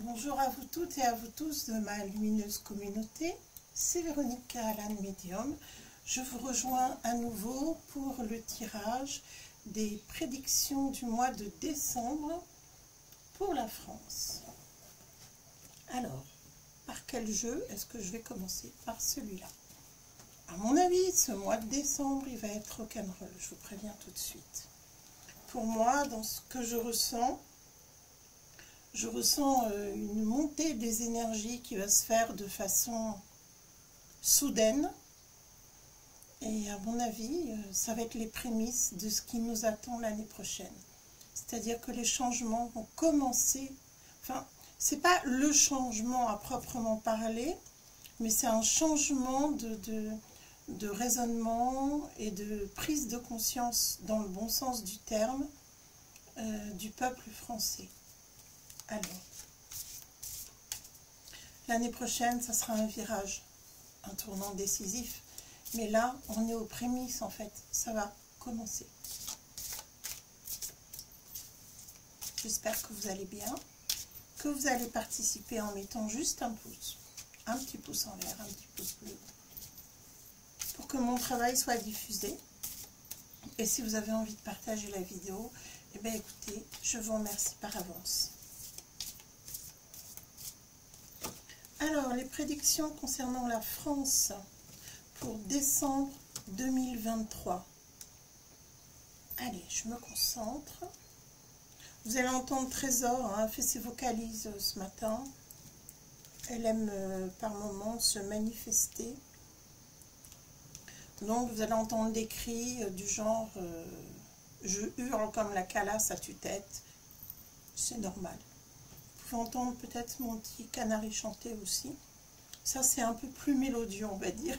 Bonjour à vous toutes et à vous tous de ma lumineuse communauté, c'est Véronique Caroline Médium. Je vous rejoins à nouveau pour le tirage des prédictions du mois de décembre pour la France. Alors, par quel jeu est-ce que je vais commencer? Par celui-là. À mon avis, ce mois de décembre, il va être rock'n'roll, je vous préviens tout de suite. Pour moi, dans ce que je ressens une montée des énergies qui va se faire de façon soudaine. Et à mon avis, ça va être les prémices de ce qui nous attend l'année prochaine. C'est-à-dire que les changements vont commencer. Enfin, c'est pas le changement à proprement parler, mais c'est un changement de raisonnement et de prise de conscience, dans le bon sens du terme, du peuple français. Alors, l'année prochaine, ça sera un virage, un tournant décisif. Mais là, on est aux prémices, en fait. Ça va commencer. J'espère que vous allez bien, que vous allez participer en mettant juste un pouce, un petit pouce en l'air, un petit pouce bleu, pour que mon travail soit diffusé. Et si vous avez envie de partager la vidéo, eh bien écoutez, je vous remercie par avance. Alors, les prédictions concernant la France pour décembre 2023. Allez, je me concentre. Vous allez entendre Trésor, hein, fait ses vocalises ce matin. Elle aime par moments se manifester. Donc, vous allez entendre des cris du genre je hurle comme la calasse à tue-tête. C'est normal. Vous pouvez entendre peut-être mon petit canari chanter aussi. Ça, c'est un peu plus mélodieux, on va dire.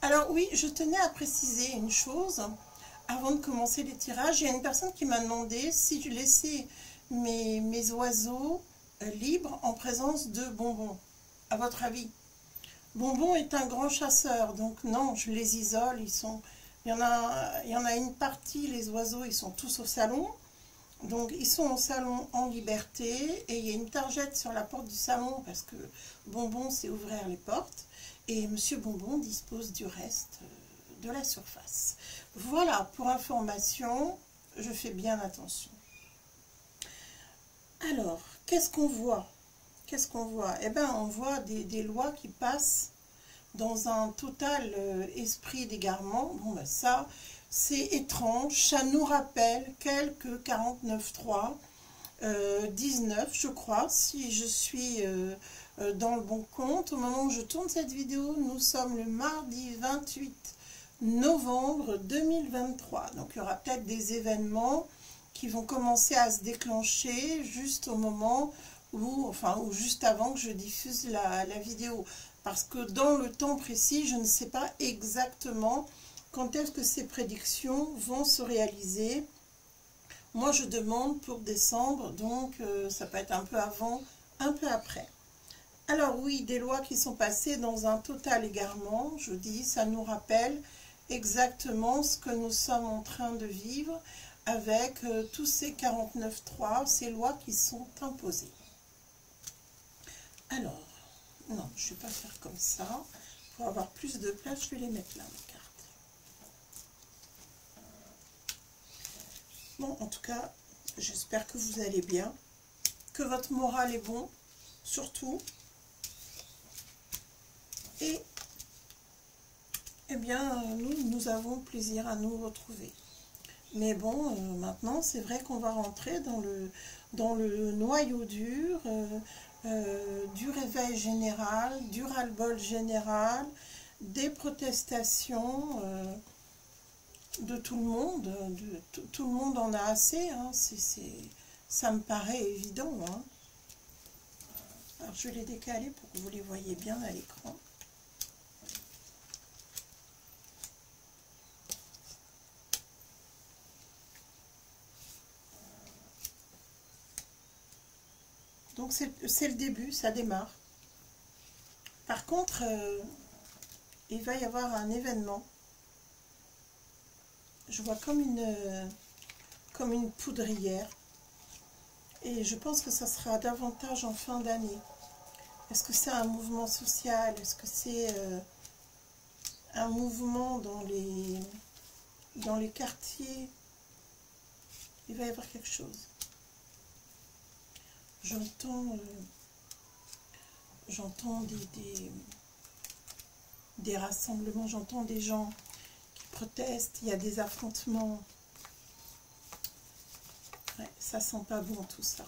Alors oui, je tenais à préciser une chose avant de commencer les tirages. Il y a une personne qui m'a demandé si je laissais mes oiseaux libres en présence de Bonbon. À votre avis? Bonbon est un grand chasseur, donc non, je les isole. Il y en a une partie, les oiseaux, ils sont tous au salon. Donc, ils sont au salon en liberté et il y a une targette sur la porte du salon parce que Bonbon, c'est ouvrir les portes. Et Monsieur Bonbon dispose du reste de la surface. Voilà, pour information, je fais bien attention. Alors, qu'est-ce qu'on voit? Qu'est-ce qu'on voit? Eh bien, on voit des lois qui passent dans un total esprit d'égarement. Bon, ben ça... c'est étrange, ça nous rappelle quelques 49.3, 19 je crois, si je suis dans le bon compte. Au moment où je tourne cette vidéo, nous sommes le mardi 28 novembre 2023. Donc il y aura peut-être des événements qui vont commencer à se déclencher juste au moment où, enfin, ou juste avant que je diffuse la vidéo. Parce que dans le temps précis, je ne sais pas exactement quand est-ce que ces prédictions vont se réaliser. Moi, je demande pour décembre, donc ça peut être un peu avant, un peu après. Alors oui, des lois qui sont passées dans un total égarement, je dis, ça nous rappelle exactement ce que nous sommes en train de vivre avec tous ces 49.3, ces lois qui sont imposées. Alors, non, je ne vais pas faire comme ça. Pour avoir plus de place, je vais les mettre là, mes cartes. Bon, en tout cas, j'espère que vous allez bien, que votre moral est bon, surtout. Et, eh bien, nous avons plaisir à nous retrouver. Mais bon, maintenant, c'est vrai qu'on va rentrer dans le noyau dur, du réveil général, du ras-le-bol général, des protestations... de tout le monde, tout le monde en a assez, hein, ça me paraît évident. Hein. Alors je vais les décaler pour que vous les voyez bien à l'écran. Donc c'est le début, ça démarre. Par contre, il va y avoir un événement. Je vois comme une poudrière Et je pense que ça sera davantage en fin d'année. Est-ce que c'est un mouvement social? Est-ce que c'est un mouvement dans les quartiers? Il va y avoir quelque chose. J'entends des rassemblements, j'entends des gens qui protestent, il y a des affrontements. Ouais, ça sent pas bon tout ça.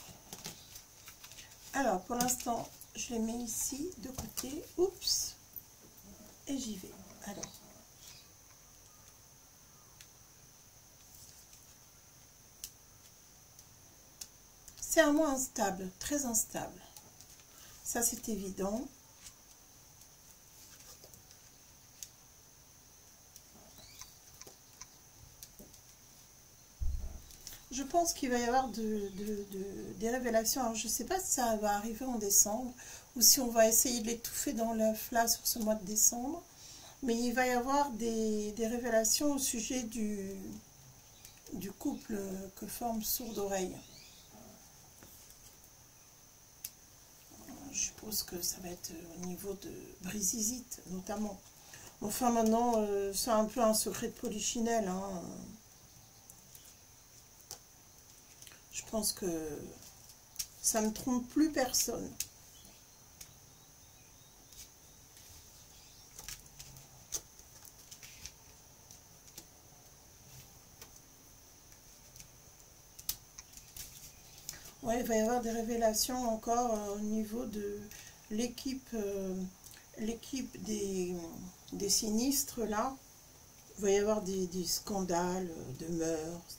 Alors, pour l'instant, je les mets ici, de côté. Oups. Et j'y vais. Alors. C'est un mois instable, très instable. Ça, c'est évident. Je pense qu'il va y avoir des révélations. Alors, je ne sais pas si ça va arriver en décembre ou si on va essayer de l'étouffer dans l'œuf là sur ce mois de décembre. Mais il va y avoir des révélations au sujet du couple que forme Sourde Oreille. Je suppose que ça va être au niveau de Brisizite notamment. Enfin maintenant, c'est un peu un secret de polichinelle, hein. Je pense que ça ne trompe plus personne. Ouais, il va y avoir des révélations encore au niveau de l'équipe des sinistres là. Il va y avoir des scandales de mœurs.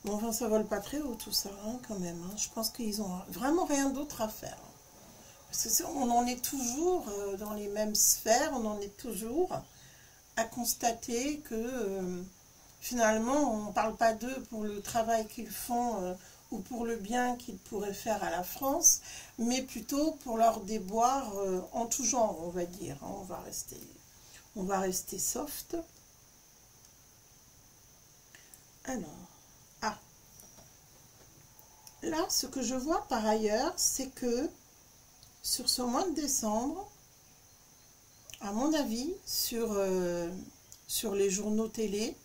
Bon, enfin, ça vole pas très haut tout ça, hein, quand même. Hein. Je pense qu'ils ont vraiment rien d'autre à faire. Parce qu'on en est toujours dans les mêmes sphères, on en est toujours à constater que finalement, on ne parle pas d'eux pour le travail qu'ils font ou pour le bien qu'ils pourraient faire à la France, mais plutôt pour leur déboire en tout genre, on va dire. Hein. On va rester soft. Alors, là, ce que je vois par ailleurs, c'est que sur ce mois de décembre, à mon avis, sur les journaux télé,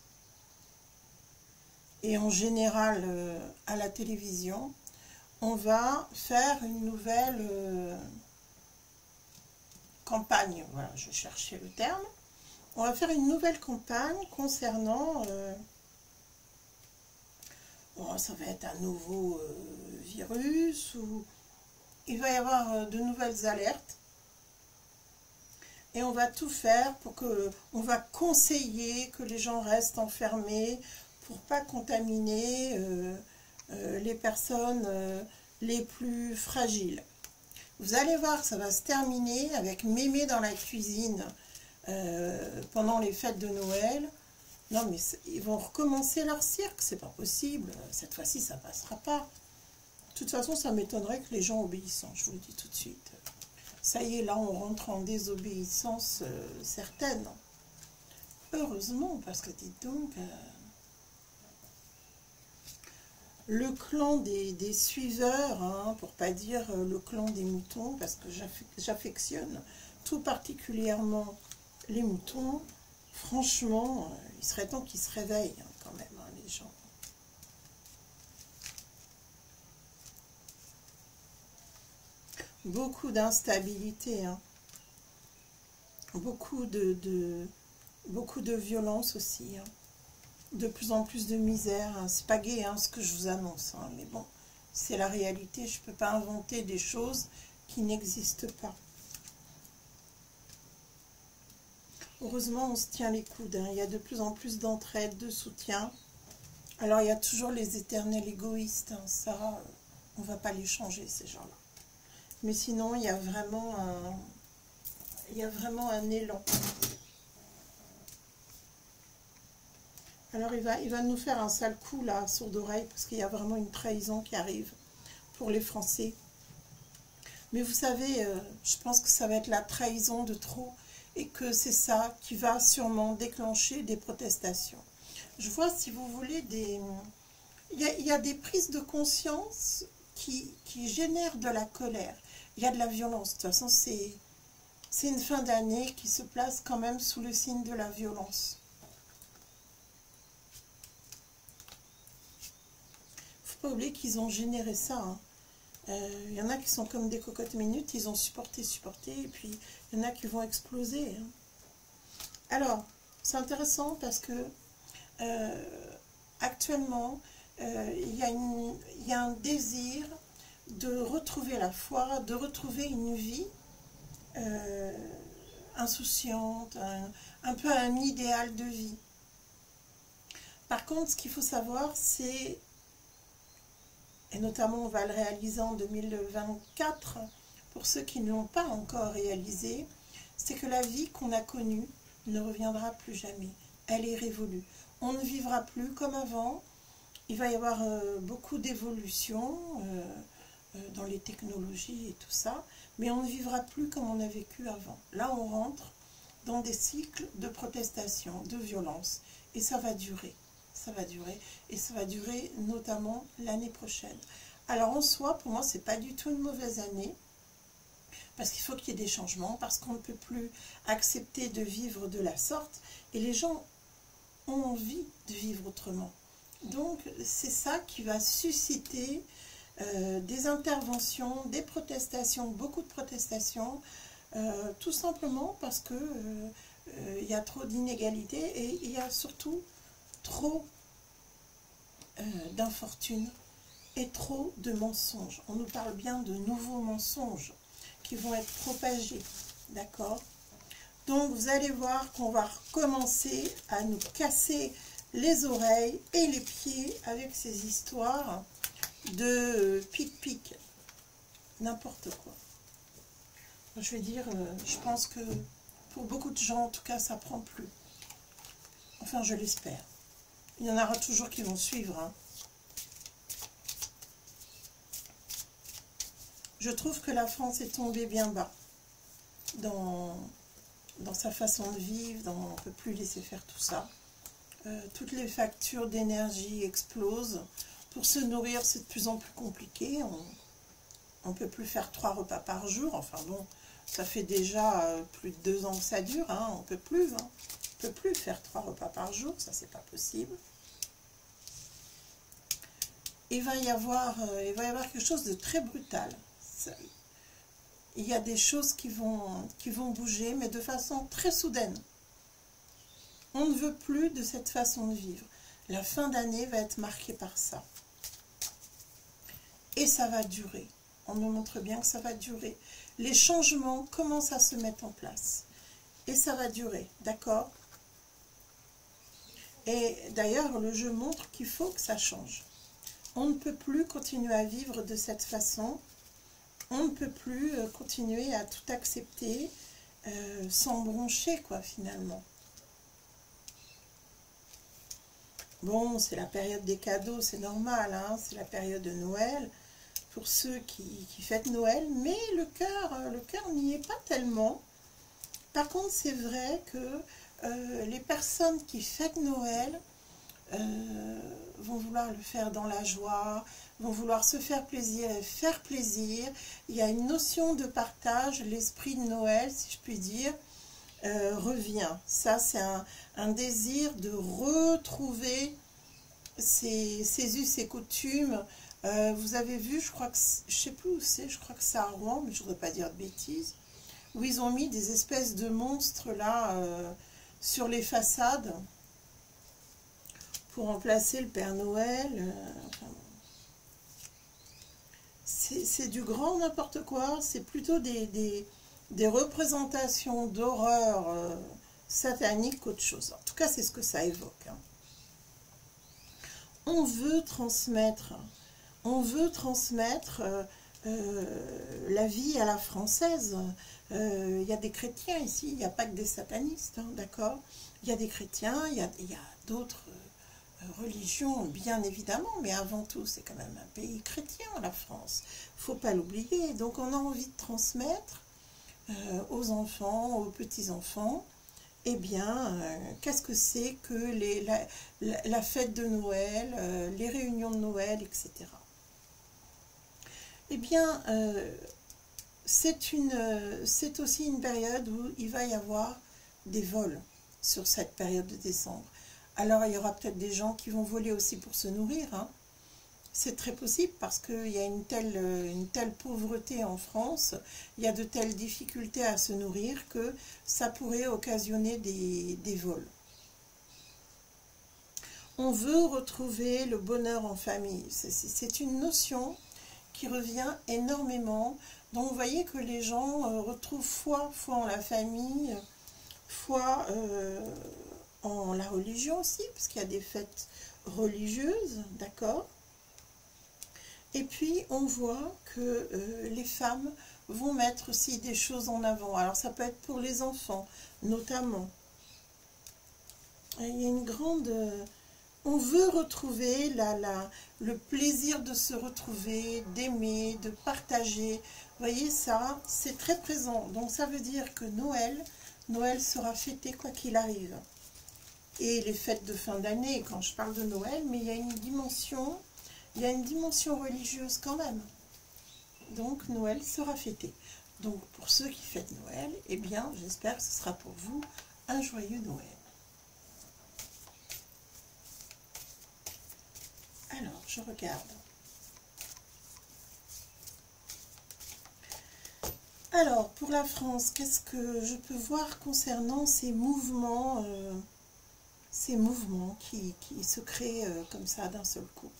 et en général à la télévision, on va faire une nouvelle campagne. Voilà, je cherchais le terme. On va faire une nouvelle campagne concernant... bon, ça va être un nouveau virus, ou il va y avoir de nouvelles alertes. Et on va tout faire pour que... On va conseiller que les gens restent enfermés pour pas contaminer les personnes les plus fragiles. Vous allez voir, ça va se terminer avec mémé dans la cuisine pendant les fêtes de Noël. Non, mais ils vont recommencer leur cirque, c'est pas possible. Cette fois-ci, ça passera pas. De toute façon, ça m'étonnerait que les gens obéissent, je vous le dis tout de suite. Ça y est, là, on rentre en désobéissance certaine. Heureusement, parce que dites donc... le clan des suiveurs, hein, pour pas dire le clan des moutons, parce que j'affectionne tout particulièrement les moutons. Franchement, il serait temps qu'ils se réveillent hein, quand même, hein, les gens. Beaucoup d'instabilité, hein. Beaucoup de violence aussi, hein. De plus en plus de misère, hein. C'est pas gai hein, ce que je vous annonce, hein, mais bon, c'est la réalité, je peux pas inventer des choses qui n'existent pas. Heureusement, on se tient les coudes, hein. Il y a de plus en plus d'entraide, de soutien. Alors, il y a toujours les éternels égoïstes, hein. Ça, on va pas les changer, ces gens-là. Mais sinon, il y a vraiment un élan. Alors, il va nous faire un sale coup, là, Sourde Oreille, parce qu'il y a vraiment une trahison qui arrive pour les Français. Mais vous savez, je pense que ça va être la trahison de trop, et que c'est ça qui va sûrement déclencher des protestations. Je vois, si vous voulez, il y a des prises de conscience qui génèrent de la colère. Il y a de la violence. De toute façon, c'est une fin d'année qui se place quand même sous le signe de la violence. Faut pas oublier qu'ils ont généré ça. Hein. Il y en a qui sont comme des cocottes minutes, ils ont supporté, et puis il y en a qui vont exploser. Hein. Alors, c'est intéressant parce que actuellement, il y a un désir de retrouver la foi, de retrouver une vie insouciante, un peu un idéal de vie. Par contre, ce qu'il faut savoir, c'est, et notamment on va le réaliser en 2024, pour ceux qui ne l'ont pas encore réalisé, c'est que la vie qu'on a connue ne reviendra plus jamais. Elle est révolue. On ne vivra plus comme avant. Il va y avoir beaucoup d'évolutions dans les technologies et tout ça, mais on ne vivra plus comme on a vécu avant. Là, on rentre dans des cycles de protestation, de violence, et ça va durer. Ça va durer, et ça va durer notamment l'année prochaine. Alors en soi, pour moi, c'est pas du tout une mauvaise année, parce qu'il faut qu'il y ait des changements, parce qu'on ne peut plus accepter de vivre de la sorte, et les gens ont envie de vivre autrement. Donc c'est ça qui va susciter des interventions, des protestations, beaucoup de protestations, tout simplement parce que il y a trop d'inégalités et il y a surtout trop d'infortunes et trop de mensonges. On nous parle bien de nouveaux mensonges qui vont être propagés, d'accord? Donc vous allez voir qu'on va recommencer à nous casser les oreilles et les pieds avec ces histoires de pic-pic, n'importe quoi. Je vais dire, je pense que pour beaucoup de gens, en tout cas, ça prend plus. Enfin, je l'espère. Il y en aura toujours qui vont suivre. Hein. Je trouve que la France est tombée bien bas dans sa façon de vivre, on ne peut plus laisser faire tout ça. Toutes les factures d'énergie explosent. Pour se nourrir, c'est de plus en plus compliqué. On ne peut plus faire 3 repas par jour. Enfin bon, ça fait déjà plus de 2 ans que ça dure. Hein. On ne peut plus. Hein. On ne peut plus faire 3 repas par jour. Ça, c'est pas possible. Il va y avoir quelque chose de très brutal. Il y a des choses qui vont bouger, mais de façon très soudaine. On ne veut plus de cette façon de vivre. La fin d'année va être marquée par ça. Et ça va durer. On nous montre bien que ça va durer. Les changements commencent à se mettre en place. Et ça va durer, d'accord? Et d'ailleurs, le jeu montre qu'il faut que ça change. On ne peut plus continuer à vivre de cette façon. On ne peut plus continuer à tout accepter sans broncher, quoi, finalement. Bon, c'est la période des cadeaux, c'est normal, hein, c'est la période de Noël, pour ceux qui fêtent Noël, mais le cœur n'y est pas tellement. Par contre, c'est vrai que les personnes qui fêtent Noël vont vouloir le faire dans la joie, vont vouloir se faire plaisir et faire plaisir. Il y a une notion de partage, l'esprit de Noël, si je puis dire, revient. Ça, c'est un désir de retrouver ses us et coutumes. Vous avez vu, je crois que, je sais plus où c'est, je crois que c'est à Rouen, mais je ne voudrais pas dire de bêtises, où ils ont mis des espèces de monstres là sur les façades pour remplacer le Père Noël. Enfin, c'est du grand n'importe quoi, c'est plutôt des représentations d'horreur satanique qu'autre chose. En tout cas, c'est ce que ça évoque. Hein. On veut transmettre la vie à la française. Il y a des chrétiens ici, il n'y a pas que des satanistes, hein, d'accord? Il y a des chrétiens, il y a d'autres religions, bien évidemment, mais avant tout, c'est quand même un pays chrétien, la France. Il ne faut pas l'oublier. Donc, on a envie de transmettre aux enfants, aux petits-enfants, eh bien, qu'est-ce que c'est que la fête de Noël, les réunions de Noël, etc. Eh bien, c'est aussi une période où il va y avoir des vols sur cette période de décembre. Alors, il y aura peut-être des gens qui vont voler aussi pour se nourrir, hein. C'est très possible parce qu'il y a une telle pauvreté en France, il y a de telles difficultés à se nourrir que ça pourrait occasionner des vols. On veut retrouver le bonheur en famille. C'est une notion qui revient énormément. Donc vous voyez que les gens retrouvent foi en la famille, foi en la religion aussi, parce qu'il y a des fêtes religieuses, d'accord? Et puis, on voit que les femmes vont mettre aussi des choses en avant. Alors, ça peut être pour les enfants, notamment. Il y a une grande... on veut retrouver le plaisir de se retrouver, d'aimer, de partager. Vous voyez, ça, c'est très présent. Donc, ça veut dire que Noël sera fêté quoi qu'il arrive. Et les fêtes de fin d'année, quand je parle de Noël, mais il y a une dimension... Il y a une dimension religieuse quand même. Donc, Noël sera fêté. Donc, pour ceux qui fêtent Noël, eh bien, j'espère que ce sera pour vous un joyeux Noël. Alors, je regarde. Alors, pour la France, qu'est-ce que je peux voir concernant ces mouvements qui se créent comme ça d'un seul coup?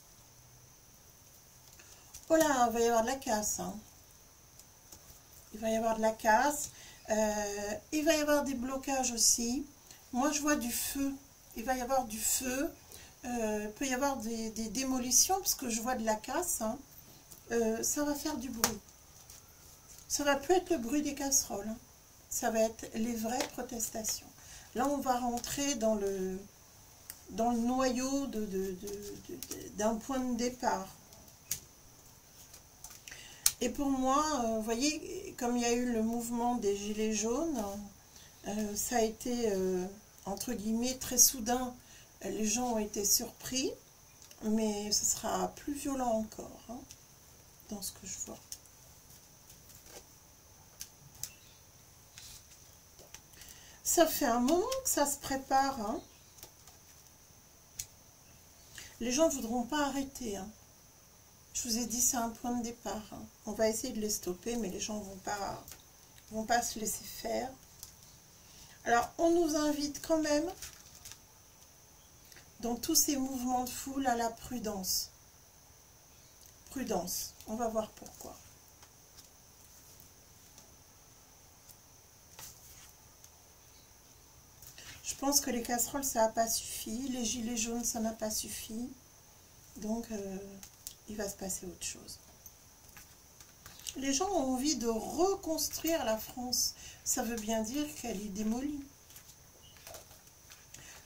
Oh là, il va y avoir de la casse, hein. Il va y avoir de la casse. Il va y avoir des blocages aussi. Moi, je vois du feu. Il va y avoir du feu. Il peut y avoir des démolitions, parce que je vois de la casse, hein. Ça va faire du bruit. Ça va plus être le bruit des casseroles, hein. Ça va être les vraies protestations. Là, on va rentrer dans le noyau d'un point de départ. Et pour moi, vous voyez, comme il y a eu le mouvement des Gilets jaunes, ça a été, entre guillemets, très soudain. Les gens ont été surpris, mais ce sera plus violent encore, hein, dans ce que je vois. Ça fait un moment que ça se prépare, hein. Les gens ne voudront pas arrêter, hein. Je vous ai dit, c'est un point de départ, hein. On va essayer de les stopper, mais les gens ne vont pas se laisser faire. Alors, on nous invite quand même, dans tous ces mouvements de foule, à la prudence. Prudence, on va voir pourquoi. Je pense que les casseroles, ça n'a pas suffi. Les gilets jaunes, ça n'a pas suffi. Donc, il va se passer autre chose. Les gens ont envie de reconstruire la France. Ça veut bien dire qu'elle est démolie.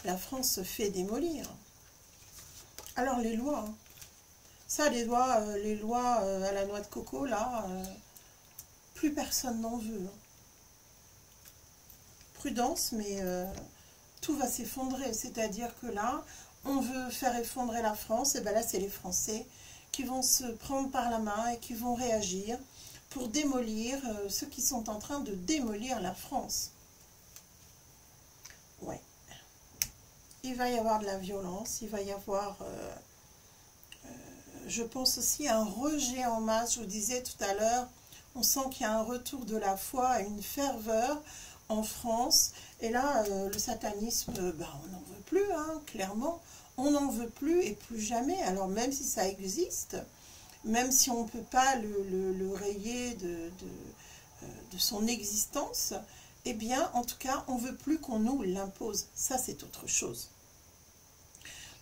La France se fait démolir. Alors, les lois, hein. Ça, les lois à la noix de coco, là, plus personne n'en veut, hein. Prudence, mais tout va s'effondrer. C'est-à-dire que là, on veut faire effondrer la France, et bien là, c'est les Français qui vont se prendre par la main et qui vont réagir pour démolir ceux qui sont en train de démolir la France. Ouais. Il va y avoir de la violence, il va y avoir, je pense aussi, un rejet en masse. Je vous disais tout à l'heure, on sent qu'il y a un retour de la foi, une ferveur en France. Et là, le satanisme, on n'en veut plus, hein, clairement. On n'en veut plus et plus jamais. Alors même si ça existe, même si on ne peut pas le rayer de son existence, eh bien, en tout cas, on ne veut plus qu'on nous l'impose. Ça, c'est autre chose.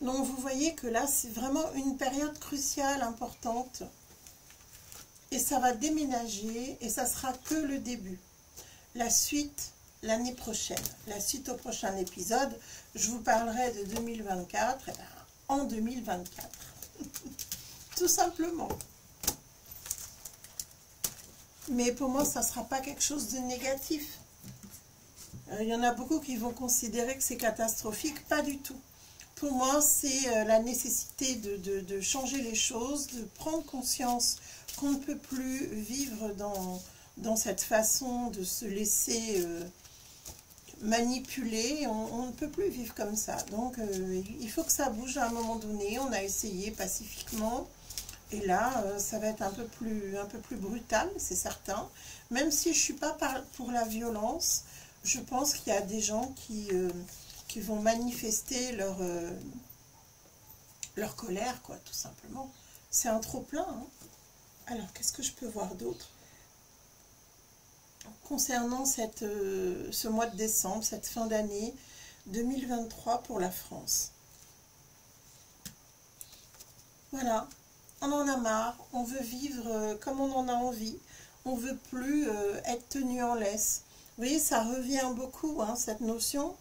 Donc, vous voyez que là, c'est vraiment une période cruciale, importante. Et ça va déménager et ça sera que le début. La suite, l'année prochaine. La suite au prochain épisode, je vous parlerai de 2024, en 2024. Tout simplement. Mais pour moi, ça ne sera pas quelque chose de négatif. Il y en a beaucoup qui vont considérer que c'est catastrophique. Pas du tout. Pour moi, c'est la nécessité de changer les choses, de prendre conscience qu'on ne peut plus vivre dans cette façon de se laisser manipuler. On ne peut plus vivre comme ça. Donc, il faut que ça bouge à un moment donné. On a essayé pacifiquement. Et là, ça va être un peu plus brutal, c'est certain. Même si je ne suis pas pour la violence, je pense qu'il y a des gens qui vont manifester leur colère, quoi, tout simplement. C'est un trop-plein. Hein. Alors, qu'est-ce que je peux voir d'autre concernant ce mois de décembre, cette fin d'année 2023 pour la France? Voilà. On en a marre, on veut vivre comme on en a envie, on ne veut plus être tenu en laisse. Vous voyez, ça revient beaucoup, hein, cette notion,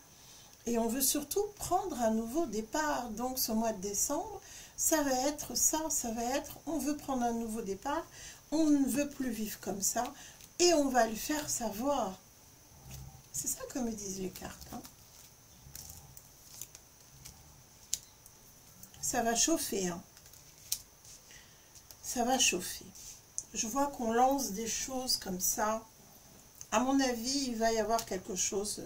et on veut surtout prendre un nouveau départ. Donc ce mois de décembre, ça va être ça, on veut prendre un nouveau départ, on ne veut plus vivre comme ça, et on va le faire savoir. C'est ça que me disent les cartes. Hein. Ça va chauffer, hein. Ça va chauffer. Je vois qu'on lance des choses comme ça. À mon avis, il va y avoir quelque chose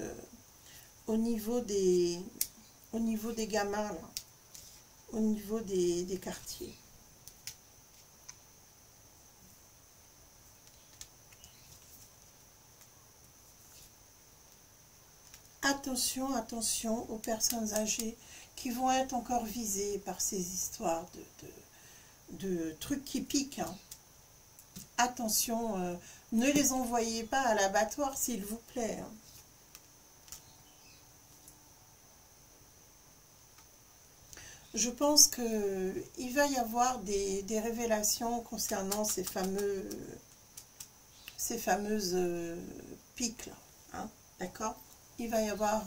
au niveau des gamins, là, au niveau des quartiers. Attention, attention aux personnes âgées qui vont être encore visées par ces histoires de trucs qui piquent. Hein. Attention, ne les envoyez pas à l'abattoir, s'il vous plaît. Hein. Je pense qu'il va y avoir des révélations concernant ces fameuses piques là. Hein, d'accord? Il va y avoir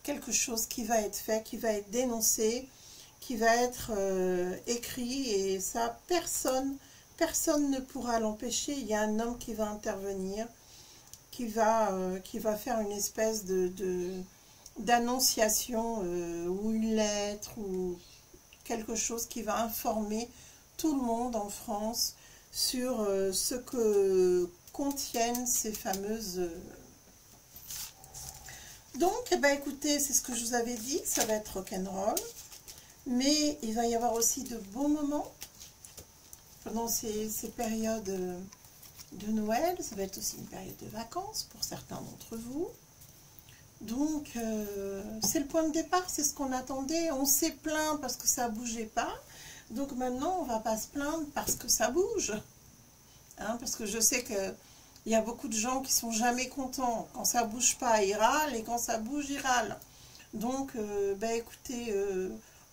quelque chose qui va être fait, qui va être dénoncé, qui va être écrit, et ça, personne ne pourra l'empêcher. Il y a un homme qui va intervenir, qui va faire une espèce d'annonciation ou une lettre ou quelque chose qui va informer tout le monde en France sur ce que contiennent ces fameuses... Donc, eh ben, écoutez, c'est ce que je vous avais dit, ça va être rock'n'roll, mais il va y avoir aussi de beaux moments pendant ces périodes de Noël. Ça va être aussi une période de vacances pour certains d'entre vous. Donc, c'est le point de départ, c'est ce qu'on attendait. On s'est plaint parce que ça ne bougeait pas. Donc maintenant, on ne va pas se plaindre parce que ça bouge. Hein, parce que je sais qu'il y a beaucoup de gens qui ne sont jamais contents. Quand ça ne bouge pas, ils râlent, et quand ça bouge, ils râlent. Donc, ben, écoutez,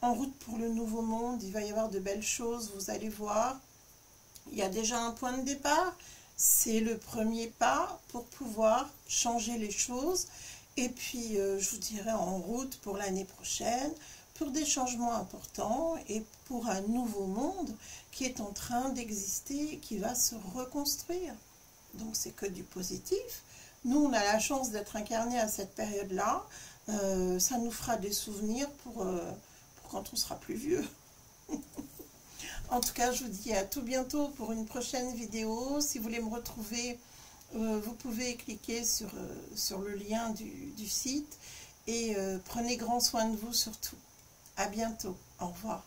en route pour le nouveau monde, il va y avoir de belles choses, vous allez voir. Il y a déjà un point de départ. C'est le premier pas pour pouvoir changer les choses. Et puis, je vous dirai en route pour l'année prochaine, pour des changements importants et pour un nouveau monde qui est en train d'exister et qui va se reconstruire. Donc, c'est que du positif. Nous, on a la chance d'être incarnés à cette période-là. Ça nous fera des souvenirs pour quand on sera plus vieux. En tout cas, je vous dis à tout bientôt pour une prochaine vidéo. Si vous voulez me retrouver, vous pouvez cliquer sur le lien du site, et prenez grand soin de vous surtout. À bientôt. Au revoir.